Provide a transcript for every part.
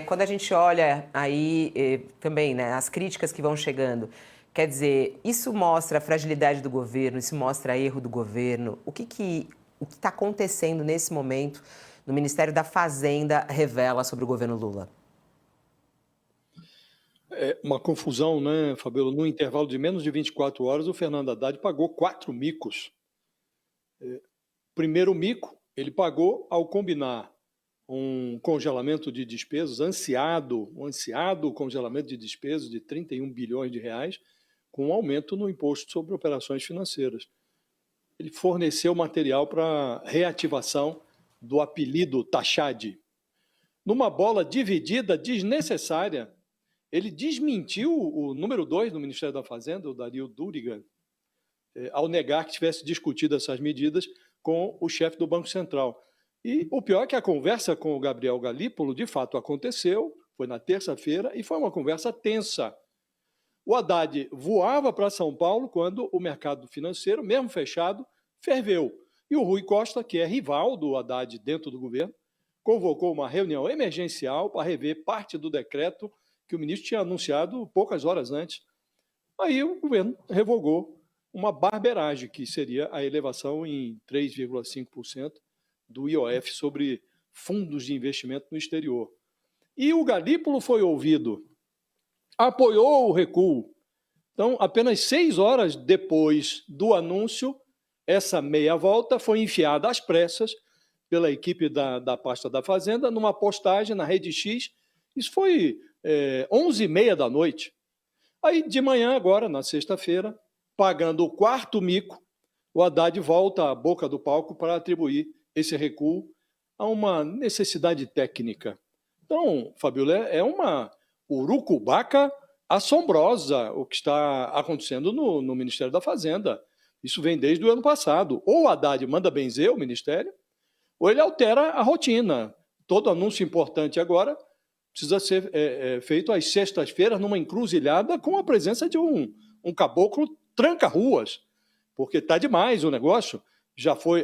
Quando a gente olha aí também, né, as críticas que vão chegando, quer dizer, isso mostra a fragilidade do governo, isso mostra erro do governo. O que está acontecendo nesse momento no Ministério da Fazenda revela sobre o governo Lula? É uma confusão, né, Fabiola? No intervalo de menos de 24 horas, o Fernando Haddad pagou 4 micos. Primeiro mico, ele pagou ao combinar um congelamento de despesas, um ansiado congelamento de despesas de 31 bilhões de reais, com um aumento no imposto sobre operações financeiras. Ele forneceu material para reativação do apelido Taxade. Numa bola dividida desnecessária, ele desmentiu o número 2 do Ministério da Fazenda, o Dario Durigan, ao negar que tivesse discutido essas medidas com o chefe do Banco Central. E o pior é que a conversa com o Gabriel Galípolo, de fato, aconteceu, foi na terça-feira, e foi uma conversa tensa. O Haddad voava para São Paulo quando o mercado financeiro, mesmo fechado, ferveu. E o Rui Costa, que é rival do Haddad dentro do governo, convocou uma reunião emergencial para rever parte do decreto que o ministro tinha anunciado poucas horas antes. Aí o governo revogou uma barberagem, que seria a elevação em 3,5% do IOF sobre fundos de investimento no exterior. E o Galípolo foi ouvido, apoiou o recuo. Então, apenas 6 horas depois do anúncio, essa meia volta foi enfiada às pressas pela equipe da pasta da Fazenda numa postagem na Rede X. Isso foi 11h30 da noite. Aí, de manhã, agora, na sexta-feira, pagando o quarto mico, o Haddad volta à boca do palco para atribuir esse recuo a uma necessidade técnica. Então, Fabiola, é uma urucubaca assombrosa o que está acontecendo no Ministério da Fazenda. Isso vem desde o ano passado. Ou o Haddad manda benzer o Ministério, ou ele altera a rotina. Todo anúncio importante agora precisa ser feito às sextas-feiras, numa encruzilhada, com a presença de um caboclo tranca-ruas, porque está demais o negócio.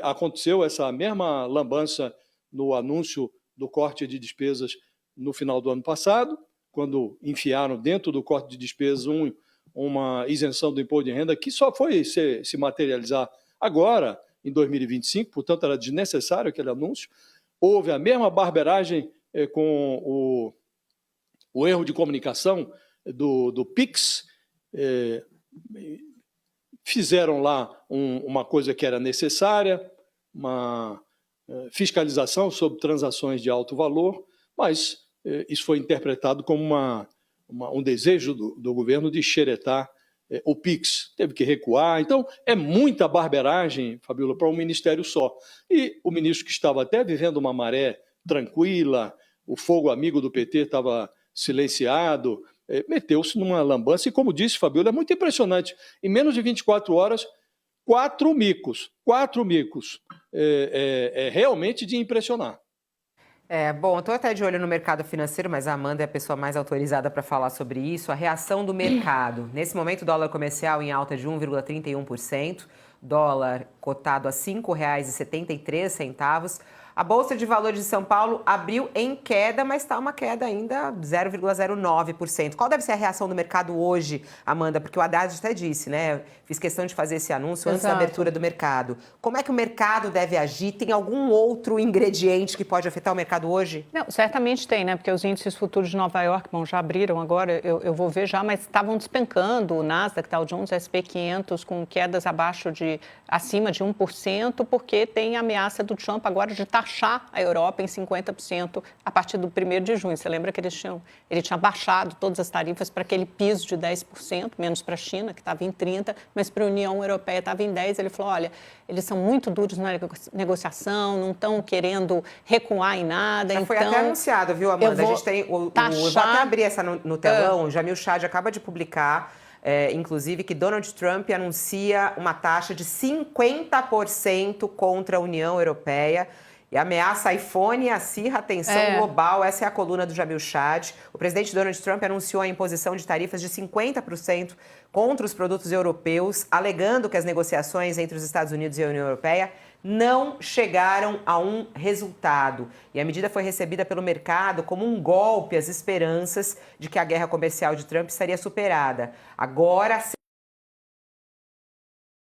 Aconteceu essa mesma lambança no anúncio do corte de despesas no final do ano passado, quando enfiaram dentro do corte de despesas uma isenção do imposto de renda, que só foi se materializar agora, em 2025, portanto era desnecessário aquele anúncio. Houve a mesma barberagem com o erro de comunicação do PIX. Fizeram lá uma coisa que era necessária, uma fiscalização sobre transações de alto valor, mas isso foi interpretado como um desejo do governo de xeretar o PIX. Teve que recuar. Então, é muita barberagem, Fabiola, para um ministério só. E o ministro, que estava até vivendo uma maré tranquila, o fogo amigo do PT estava silenciado, meteu-se numa lambança. E, como disse, Fabiola, é muito impressionante. Em menos de 24 horas, 4 micos. 4 micos. É realmente de impressionar. Bom, estou até de olho no mercado financeiro, mas a Amanda é a pessoa mais autorizada para falar sobre isso. A reação do mercado. Nesse momento, o dólar comercial em alta de 1,31%, dólar cotado a R$ 5,73. A Bolsa de Valores de São Paulo abriu em queda, mas está uma queda ainda 0,09%. Qual deve ser a reação do mercado hoje, Amanda? Porque o Haddad até disse, né? Fiz questão de fazer esse anúncio antes da abertura do mercado. Como é que o mercado deve agir? Tem algum outro ingrediente que pode afetar o mercado hoje? Não, certamente tem, né? Porque os índices futuros de Nova York, bom, já abriram agora, eu vou ver já, mas estavam despencando. O Nasdaq, Dow Jones, SP 500 com quedas acima de 1%, porque tem a ameaça do Trump agora de taxar a Europa em 50% a partir do 1º de junho. Você lembra que ele tinha baixado todas as tarifas para aquele piso de 10%, menos para a China, que estava em 30%, mas para a União Europeia estava em 10%. Ele falou, olha, eles são muito duros na negociação, não estão querendo recuar em nada. Já foi até anunciado, viu, Amanda? A gente tem eu vou até abrir essa no telão, o Jamil Chad acaba de publicar, inclusive, que Donald Trump anuncia uma taxa de 50% contra a União Europeia. E ameaça iPhone e acirra a tensão global. Essa é a coluna do Jamil Chad. O presidente Donald Trump anunciou a imposição de tarifas de 50% contra os produtos europeus, alegando que as negociações entre os Estados Unidos e a União Europeia não chegaram a um resultado. E a medida foi recebida pelo mercado como um golpe às esperanças de que a guerra comercial de Trump estaria superada. Agora,